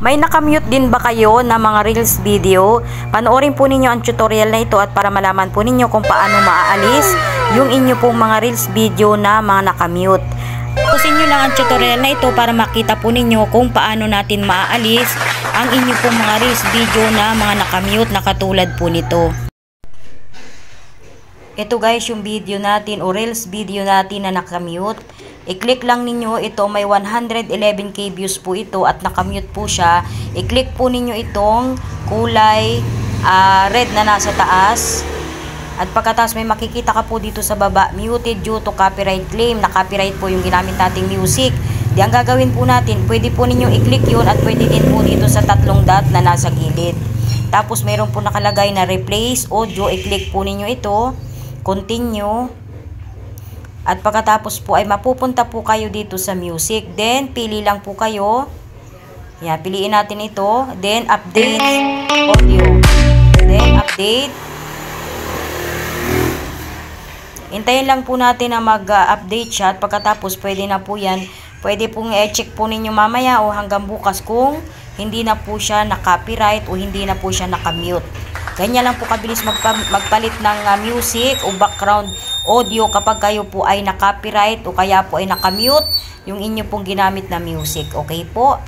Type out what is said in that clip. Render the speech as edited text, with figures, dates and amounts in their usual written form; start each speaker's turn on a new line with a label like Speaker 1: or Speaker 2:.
Speaker 1: May nakamute din ba kayo na mga reels video? Panoorin po ninyo ang tutorial na ito at para malaman po ninyo kung paano maaalis yung inyo pong mga reels video na mga nakamute. Pusin nyo lang ang tutorial na ito para makita po ninyo kung paano natin maaalis ang inyo pong mga reels video na mga nakamute na katulad po nito. Ito guys yung video natin o reels video natin na nakamute. I-click lang ninyo ito, may 111k views po ito at nakamute po siya. I-click po ninyo itong kulay red na nasa taas. At pagkatapos may makikita ka po dito sa baba, muted due to copyright claim. Na copyright po yung ginamit nating music. Di ang gagawin po natin, pwede po ninyo i-click yun at pwede din po dito sa tatlong dot na nasa gilid. Tapos mayroon po nakalagay na replace audio, i-click po ninyo ito, continue. At pagkatapos po ay mapupunta po kayo dito sa music. Then, pili lang po kayo. Yan, piliin natin ito. Then, update audio. Then, update. Hintayin lang po natin na mag-update siya. At pagkatapos, pwede na po yan. Pwede pong i-check po ninyo mamaya o hanggang bukas kung hindi na po siya na-copyright o hindi na po siya nakamute. Ganyan lang po kabilis magpalit ng music o background audio kapag kayo po ay na-copyright o kaya po ay nakamute yung inyo pong ginamit na music. Okay po?